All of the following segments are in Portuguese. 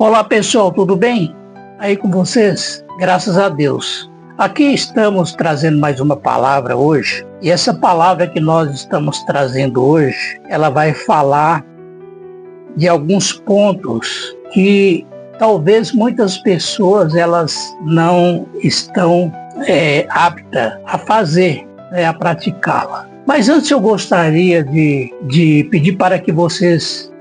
Olá pessoal, tudo bem? Aí com vocês? Graças a Deus. Aqui estamos trazendo mais uma palavra hoje. E essa palavra que nós estamos trazendo hoje, ela vai falar de alguns pontos que talvez muitas pessoas elas não estão aptas a fazer, a praticá-la. Mas antes eu gostaria de pedir para que vocês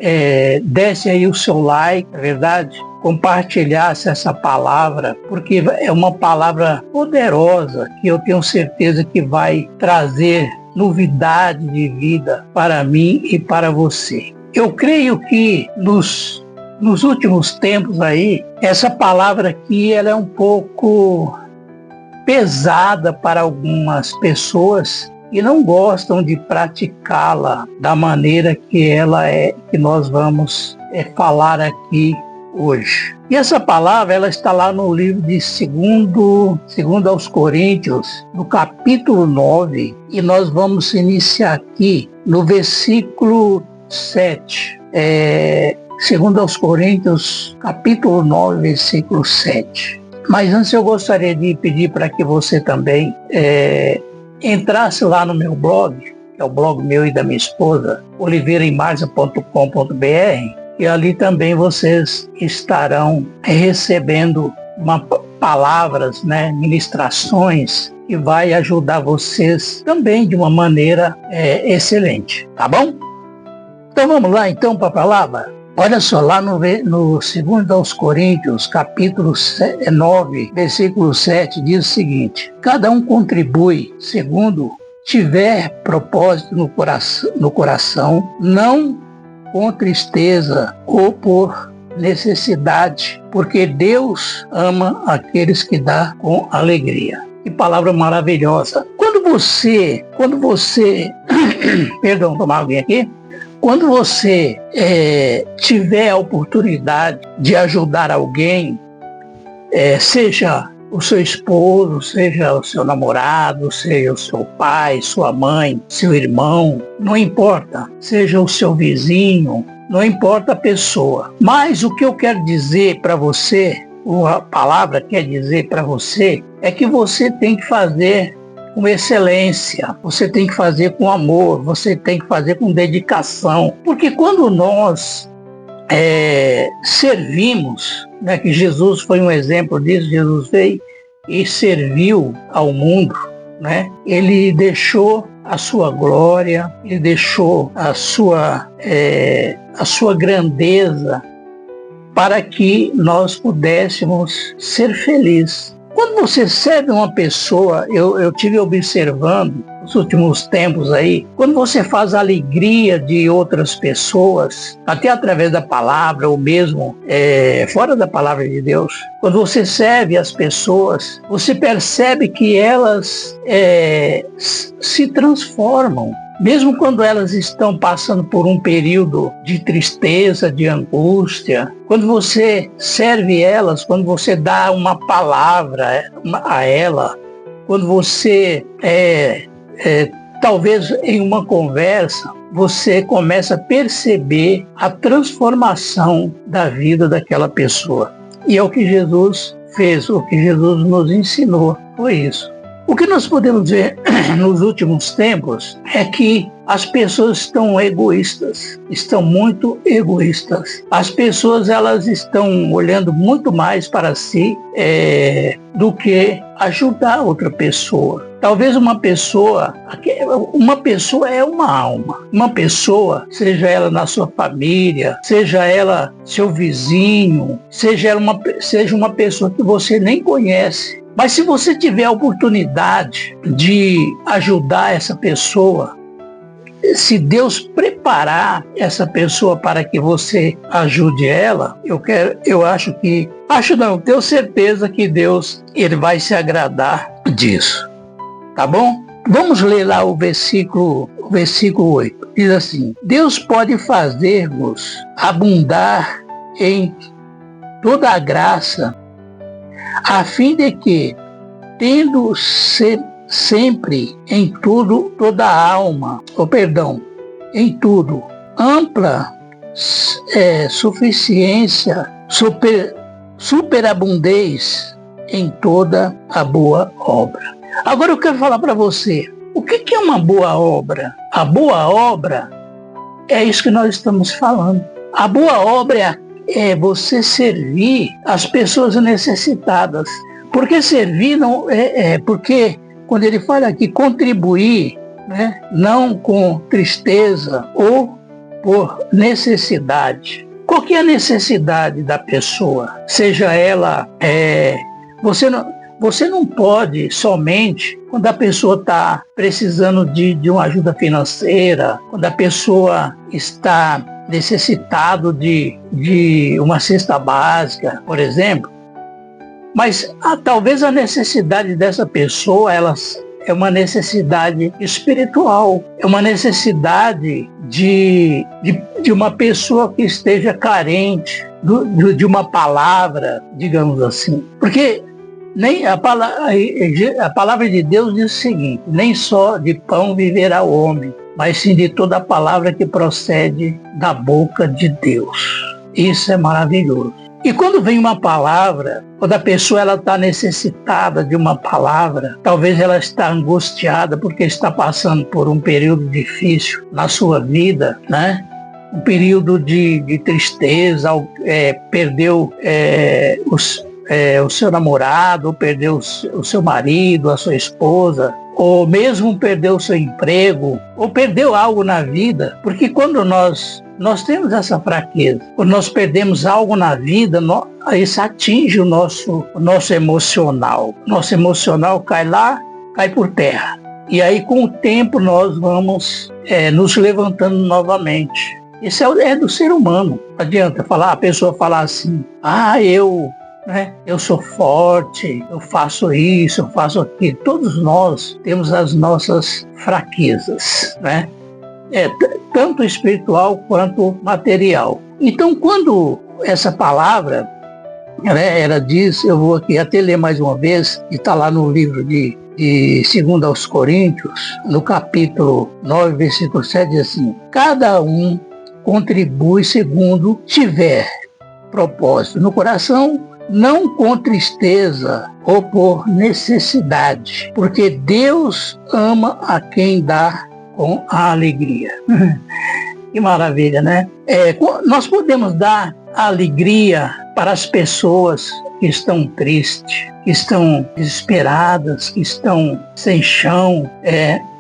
dessem aí o seu like, na verdade, compartilhasse essa palavra, porque é uma palavra poderosa que eu tenho certeza que vai trazer novidade de vida para mim e para você. Eu creio que nos últimos tempos aí, essa palavra aqui ela é um pouco pesada para algumas pessoas e não gostam de praticá-la da maneira que ela é, que nós vamos falar aqui hoje. E essa palavra ela está lá no livro de segundo aos Coríntios, no capítulo 9, e nós vamos iniciar aqui no versículo 7. Segundo aos Coríntios, capítulo 9, versículo 7. Mas antes eu gostaria de pedir para que você também entrasse lá no meu blog, que é o blog meu e da minha esposa, oliveiraimarza.com.br, e ali também vocês estarão recebendo palavras, ministrações, que vai ajudar vocês também de uma maneira excelente, tá bom? Então vamos lá então para a palavra? Olha só, lá no 2 aos Coríntios, capítulo 9, versículo 7, diz o seguinte: cada um contribui segundo tiver propósito no coração, não com tristeza ou por necessidade, porque Deus ama aqueles que dá com alegria. Que palavra maravilhosa. Quando você perdão, tomar alguém aqui. Quando você tiver a oportunidade de ajudar alguém, seja o seu esposo, seja o seu namorado, seja o seu pai, sua mãe, seu irmão, não importa, seja o seu vizinho, não importa a pessoa. Mas o que eu quero dizer para você, a palavra quer dizer para você, é que você tem que fazer com excelência, você tem que fazer com amor, você tem que fazer com dedicação. Porque quando nós servimos, que Jesus foi um exemplo disso, Jesus veio e serviu ao mundo, ele deixou a sua glória, ele deixou a sua grandeza para que nós pudéssemos ser felizes. Quando você serve uma pessoa, eu tive observando nos últimos tempos aí, quando você faz a alegria de outras pessoas, até através da palavra, ou mesmo fora da palavra de Deus, quando você serve as pessoas, você percebe que elas se transformam. Mesmo quando elas estão passando por um período de tristeza, de angústia, quando você serve elas, quando você dá uma palavra a ela, quando você, talvez em uma conversa, você começa a perceber a transformação da vida daquela pessoa. E é o que Jesus fez, o que Jesus nos ensinou, foi isso. O que nós podemos ver nos últimos tempos é que as pessoas estão egoístas, estão muito egoístas. As pessoas elas estão olhando muito mais para si do que ajudar outra pessoa. Talvez uma pessoa é uma alma. Uma pessoa, seja ela na sua família, seja ela seu vizinho, seja uma pessoa que você nem conhece. Mas se você tiver a oportunidade de ajudar essa pessoa, se Deus preparar essa pessoa para que você ajude ela, tenho certeza que Deus ele vai se agradar disso. Tá bom? Vamos ler lá o versículo 8. Diz assim: Deus pode fazer-vos abundar em toda a graça, a fim de que, tendo sempre em tudo, em tudo, ampla suficiência superabundeis em toda a boa obra. Agora eu quero falar para você, o que é uma boa obra? A boa obra é isso que nós estamos falando. A boa obra é você servir as pessoas necessitadas. Porque servir não porque quando ele fala aqui contribuir, né, não com tristeza ou por necessidade. Qual que é a necessidade da pessoa? Seja ela, você não pode somente quando a pessoa está precisando de uma ajuda financeira, quando a pessoa está necessitado de uma cesta básica, por exemplo. Mas talvez a necessidade dessa pessoa é uma necessidade espiritual, é uma necessidade de uma pessoa que esteja carente de uma palavra, digamos assim. Porque nem a palavra de Deus diz o seguinte: nem só de pão viverá o homem, mas sim de toda a palavra que procede da boca de Deus. Isso é maravilhoso. E quando vem uma palavra, quando a pessoa está necessitada de uma palavra, talvez ela está angustiada porque está passando por um período difícil na sua vida, né? Um período de tristeza, perdeu o seu namorado, ou perdeu o seu marido, a sua esposa, ou mesmo perdeu o seu emprego, ou perdeu algo na vida. Porque quando nós temos essa fraqueza, quando nós perdemos algo na vida, isso atinge o nosso emocional. Nosso emocional cai por terra. E aí com o tempo nós vamos nos levantando novamente. Isso é do ser humano. Não adianta a pessoa falar assim: eu sou forte, eu faço isso, eu faço aquilo. Todos nós temos as nossas fraquezas, né? Tanto espiritual quanto material. Então, quando essa palavra, ela diz, eu vou aqui até ler mais uma vez, e está lá no livro de 2 aos Coríntios, no capítulo 9, versículo 7, diz assim: cada um contribui segundo tiver propósito no coração, não com tristeza ou por necessidade, porque Deus ama a quem dá com a alegria. Que maravilha, né? Nós podemos dar alegria para as pessoas que estão tristes, que estão desesperadas, que estão sem chão.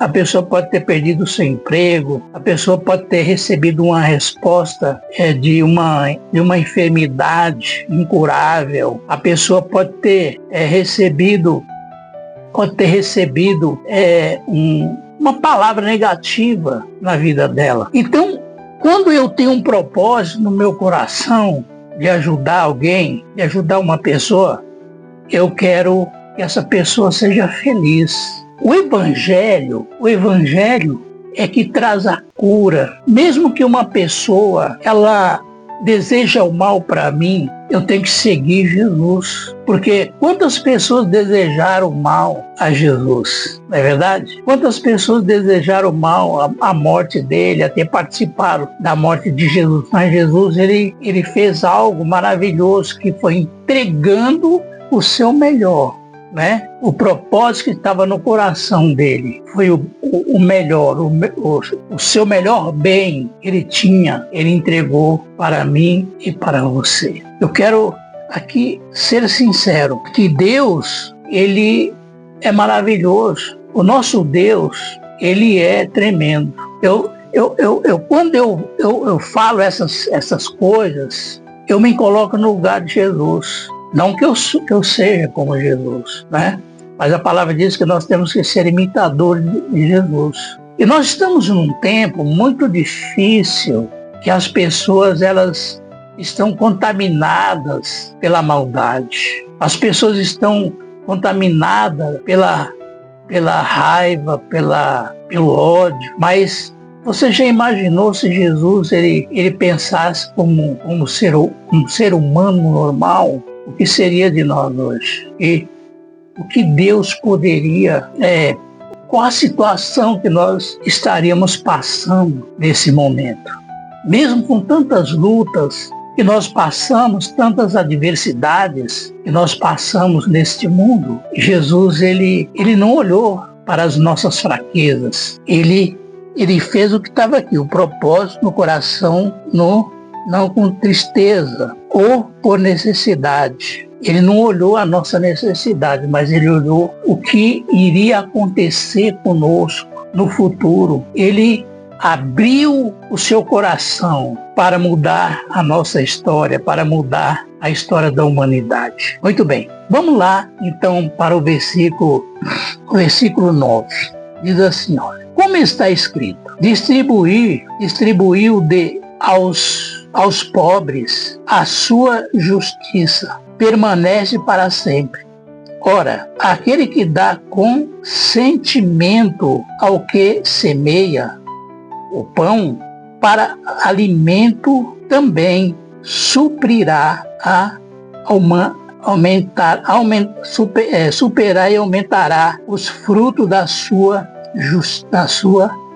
A pessoa pode ter perdido o seu emprego, a pessoa pode ter recebido uma resposta de uma enfermidade incurável, a pessoa pode ter recebido uma palavra negativa na vida dela. Então, quando eu tenho um propósito no meu coração de ajudar alguém, de ajudar uma pessoa, eu quero que essa pessoa seja feliz. O Evangelho é que traz a cura. Mesmo que uma pessoa, ela deseja o mal para mim, eu tenho que seguir Jesus. Porque quantas pessoas desejaram mal a Jesus? Não é verdade? Quantas pessoas desejaram mal a morte dele, até participaram da morte de Jesus? Mas Jesus, ele fez algo maravilhoso, que foi entregando o seu melhor, né? O propósito que estava no coração dele foi o melhor, o seu melhor bem que ele tinha, ele entregou para mim e para você. Eu quero aqui ser sincero, que Deus, ele é maravilhoso. O nosso Deus, ele é tremendo. Quando eu falo essas coisas, eu me coloco no lugar de Jesus. Não que eu seja como Jesus, né? Mas a palavra diz que nós temos que ser imitadores de Jesus. E nós estamos num tempo muito difícil, que as pessoas, elas estão contaminadas pela maldade. As pessoas estão contaminadas pela raiva, pelo ódio. Mas você já imaginou se Jesus ele pensasse como um ser humano normal? O que seria de nós hoje? E o que Deus poderia, qual a situação que nós estaríamos passando nesse momento? Mesmo com tantas lutas que nós passamos, tantas adversidades que nós passamos neste mundo, Jesus, ele não olhou para as nossas fraquezas. Ele fez o que estava aqui, o propósito no coração, não com tristeza ou por necessidade. Ele não olhou a nossa necessidade, mas ele olhou o que iria acontecer conosco no futuro. Ele abriu o seu coração para mudar a nossa história, para mudar a história da humanidade. Muito bem, vamos lá então para o versículo 9. Diz assim, olha, como está escrito, distribuiu aos pobres a sua justiça, permanece para sempre. Ora, aquele que dá com sentimento ao que semeia o pão, para alimento também suprirá superar e aumentará os frutos da sua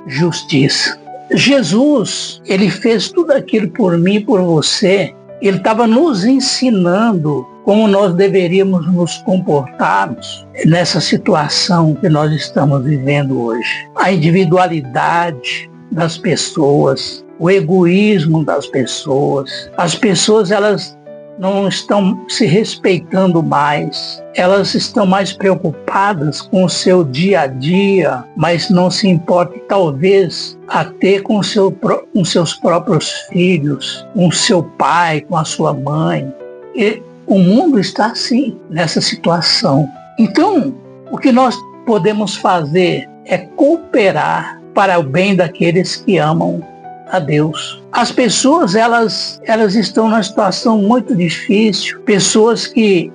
justiça. Jesus, ele fez tudo aquilo por mim e por você. Ele estava nos ensinando como nós deveríamos nos comportarmos nessa situação que nós estamos vivendo hoje. A individualidade das pessoas, o egoísmo das pessoas. As pessoas, elas não estão se respeitando mais, elas estão mais preocupadas com o seu dia a dia, mas não se importam talvez até com seus próprios filhos, com seu pai, com a sua mãe. E o mundo está assim, nessa situação. Então, o que nós podemos fazer é cooperar para o bem daqueles que amam a Deus. As pessoas, elas estão numa situação muito difícil, pessoas que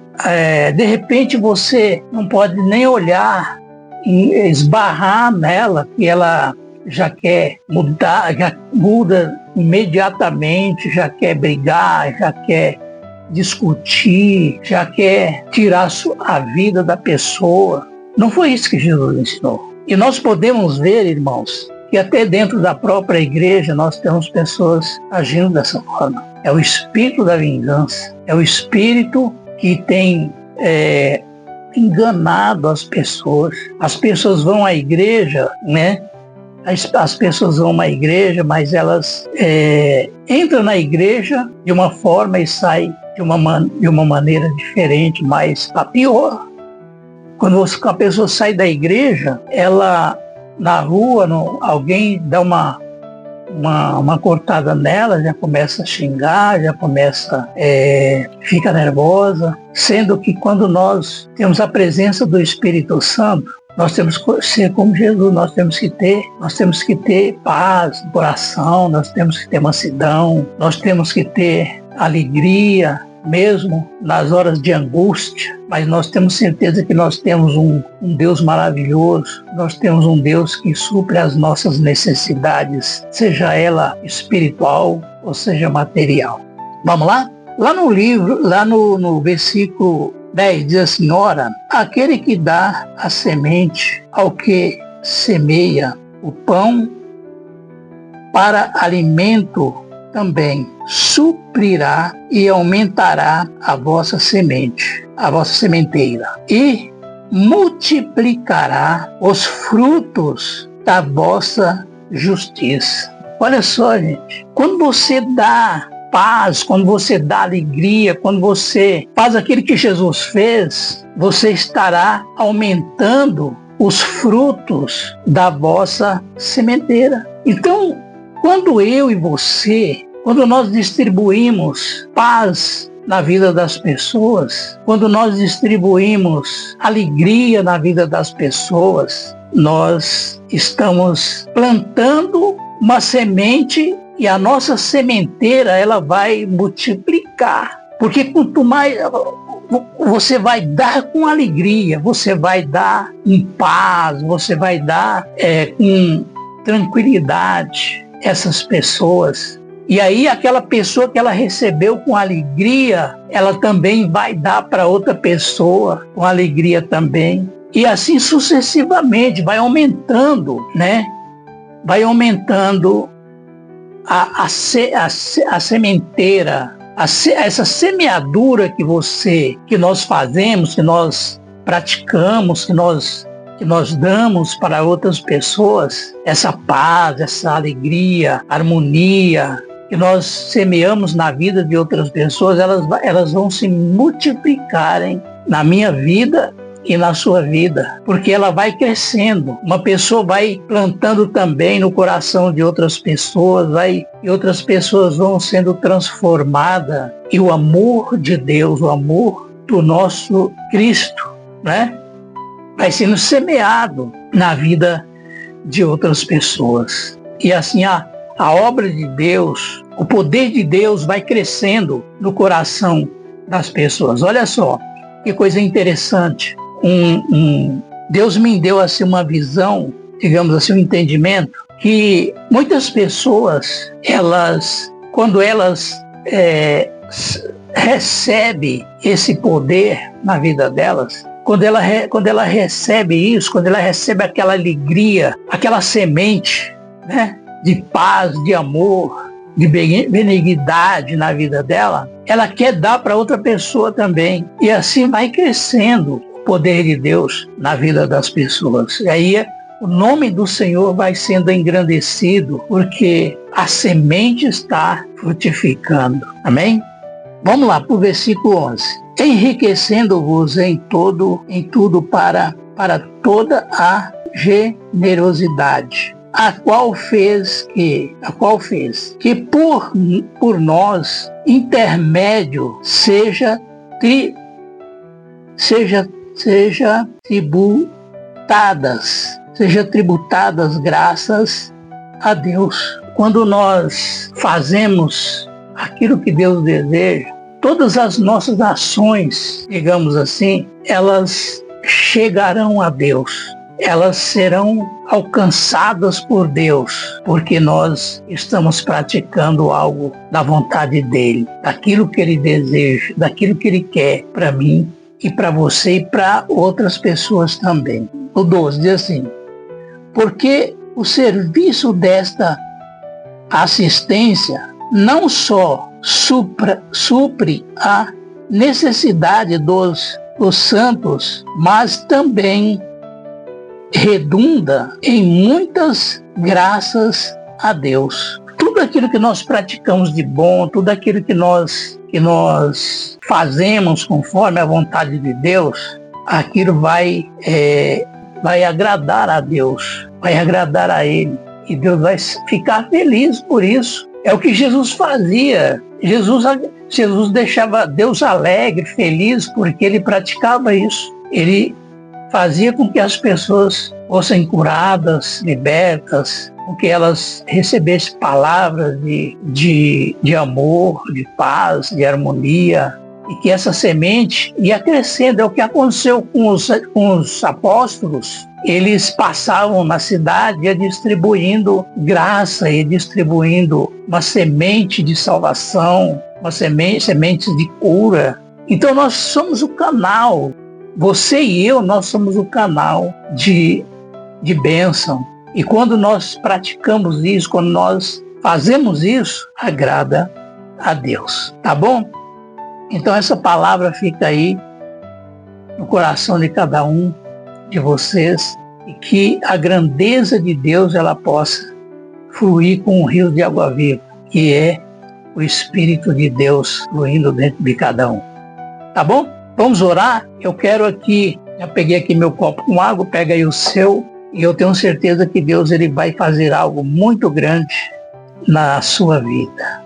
de repente você não pode nem olhar e esbarrar nela, que ela já quer mudar, já muda imediatamente, já quer brigar, já quer discutir, já quer tirar a vida da pessoa. Não foi isso que Jesus ensinou. E nós podemos ver, irmãos, que até dentro da própria igreja nós temos pessoas agindo dessa forma. É o espírito da vingança, é o espírito que tem enganado as pessoas. As pessoas vão à igreja, né? As pessoas vão à igreja, mas elas entram na igreja de uma forma e saem de uma maneira diferente, mas a pior. Quando a pessoa sai da igreja, ela na rua, alguém dá uma cortada nela, já começa a xingar, já começa, fica nervosa, sendo que quando nós temos a presença do Espírito Santo, nós temos que ser como Jesus, nós temos que ter paz no coração, nós temos que ter mansidão, nós temos que ter alegria, mesmo nas horas de angústia, mas nós temos certeza que nós temos um Deus maravilhoso, nós temos um Deus que supre as nossas necessidades, seja ela espiritual ou seja material. Vamos lá? Lá no livro, lá no versículo 10, diz assim, ora, aquele que dá a semente ao que semeia o pão para alimento também suprirá e aumentará a vossa semente, a vossa sementeira, e multiplicará os frutos da vossa justiça. Olha só, gente, quando você dá paz, quando você dá alegria, quando você faz aquilo que Jesus fez, você estará aumentando os frutos da vossa sementeira. Então, quando eu e você, quando nós distribuímos paz na vida das pessoas, quando nós distribuímos alegria na vida das pessoas, nós estamos plantando uma semente e a nossa sementeira, ela vai multiplicar. Porque quanto mais você vai dar com alegria, você vai dar em paz, você vai dar com tranquilidade essas pessoas. E aí aquela pessoa que ela recebeu com alegria, ela também vai dar para outra pessoa com alegria também. E assim sucessivamente, vai aumentando, né? Vai aumentando a sementeira, essa semeadura que nós fazemos, que nós praticamos, que nós damos para outras pessoas, essa paz, essa alegria, harmonia, que nós semeamos na vida de outras pessoas, elas vão se multiplicarem na minha vida e na sua vida, porque ela vai crescendo. Uma pessoa vai plantando também no coração de outras pessoas, e outras pessoas vão sendo transformadas, e o amor de Deus, o amor do nosso Cristo, né, vai sendo semeado na vida de outras pessoas. E assim a obra de Deus, o poder de Deus vai crescendo no coração das pessoas. Olha só, que coisa interessante. Deus me deu assim uma visão, digamos assim, um entendimento, que muitas pessoas, quando elas recebem esse poder na vida delas, quando ela recebe isso, quando ela recebe aquela alegria, aquela semente, né, de paz, de amor, de benignidade na vida dela, ela quer dar para outra pessoa também. E assim vai crescendo o poder de Deus na vida das pessoas. E aí o nome do Senhor vai sendo engrandecido, porque a semente está frutificando. Amém? Vamos lá para o versículo 11. Enriquecendo-vos em tudo para toda a generosidade, a qual fez que por nós intermédio seja tributadas graças a Deus. Quando nós fazemos aquilo que Deus deseja, todas as nossas ações, digamos assim, elas chegarão a Deus. Elas serão alcançadas por Deus, porque nós estamos praticando algo da vontade dEle, daquilo que Ele deseja, daquilo que Ele quer para mim e para você e para outras pessoas também. O 12 diz assim: porque o serviço desta assistência não só supre a necessidade dos santos, mas também redunda em muitas graças a Deus. Tudo aquilo que nós praticamos de bom, tudo aquilo que nós fazemos conforme a vontade de Deus, aquilo vai agradar a Deus, vai agradar a Ele, e Deus vai ficar feliz por isso. É o que Jesus fazia. Jesus deixava Deus alegre, feliz, porque Ele praticava isso. Ele fazia com que as pessoas fossem curadas, libertas, com que elas recebessem palavras de amor, de paz, de harmonia, e que essa semente ia crescendo. É o que aconteceu com os apóstolos. Eles passavam na cidade, ia distribuindo graça, ia distribuindo uma semente de salvação, sementes de cura. Então nós somos o canal. Você e eu, nós somos o canal de bênção. E quando nós praticamos isso, quando nós fazemos isso, agrada a Deus. Tá bom? Então essa palavra fica aí no coração de cada um de vocês, e que a grandeza de Deus ela possa fluir com um rio de água viva, que é o Espírito de Deus fluindo dentro de cada um. Tá bom? Vamos orar? Eu quero aqui, já peguei aqui meu copo com água, pega aí o seu, e eu tenho certeza que Deus ele vai fazer algo muito grande na sua vida.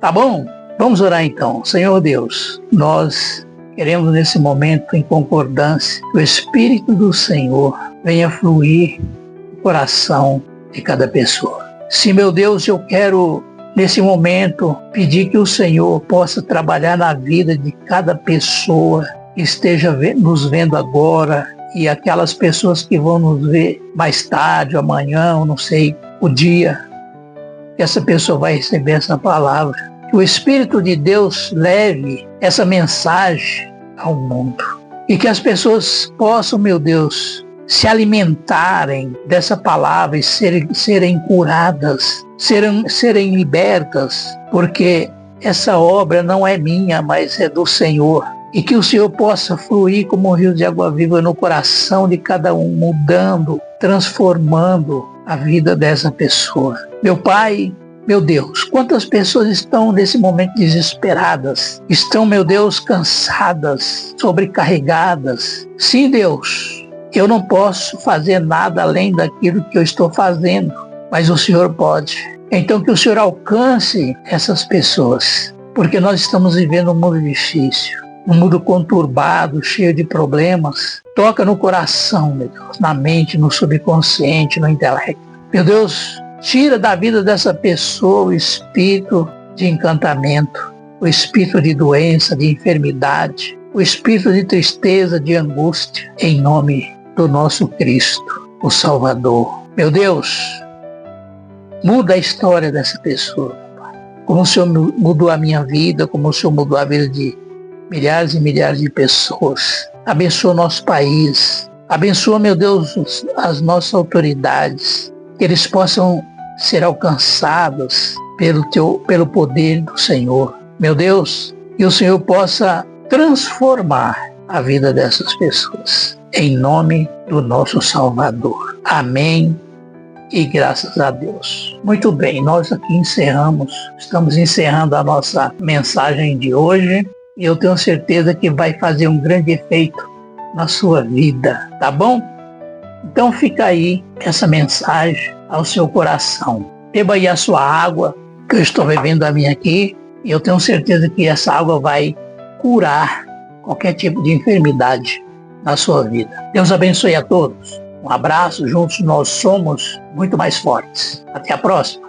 Tá bom? Vamos orar então. Senhor Deus, nós queremos nesse momento, em concordância, que o Espírito do Senhor venha fluir no coração de cada pessoa. Sim, meu Deus, eu quero nesse momento pedir que o Senhor possa trabalhar na vida de cada pessoa que esteja nos vendo agora, e aquelas pessoas que vão nos ver mais tarde, amanhã, ou não sei, o dia que essa pessoa vai receber essa palavra. Que o Espírito de Deus leve essa mensagem ao mundo. E que as pessoas possam, meu Deus, se alimentarem dessa palavra e serem curadas, serem libertas, porque essa obra não é minha, mas é do Senhor. E que o Senhor possa fluir como um rio de água viva no coração de cada um, mudando, transformando a vida dessa pessoa. Meu Pai, meu Deus, quantas pessoas estão nesse momento desesperadas, estão, meu Deus, cansadas, sobrecarregadas. Sim, Deus, eu não posso fazer nada além daquilo que eu estou fazendo, mas o Senhor pode. Então que o Senhor alcance essas pessoas, porque nós estamos vivendo um mundo difícil, um mundo conturbado, cheio de problemas. Toca no coração, meu Deus, na mente, no subconsciente, no intelecto. Meu Deus, tira da vida dessa pessoa o espírito de encantamento, o espírito de doença, de enfermidade, o espírito de tristeza, de angústia, em nome do nosso Cristo, o Salvador. Meu Deus, muda a história dessa pessoa, Pai. Como o Senhor mudou a minha vida, como o Senhor mudou a vida de milhares e milhares de pessoas. Abençoa o nosso país. Abençoa, meu Deus, as nossas autoridades. Que eles possam ser alcançados pelo poder do Senhor. Meu Deus, que o Senhor possa transformar a vida dessas pessoas. Em nome do nosso Salvador. Amém. E graças a Deus. Muito bem, nós aqui estamos encerrando a nossa mensagem de hoje. E eu tenho certeza que vai fazer um grande efeito na sua vida, tá bom? Então fica aí essa mensagem ao seu coração. Beba aí a sua água, que eu estou bebendo a minha aqui, e eu tenho certeza que essa água vai curar qualquer tipo de enfermidade na sua vida. Deus abençoe a todos. Um abraço, juntos nós somos muito mais fortes. Até a próxima.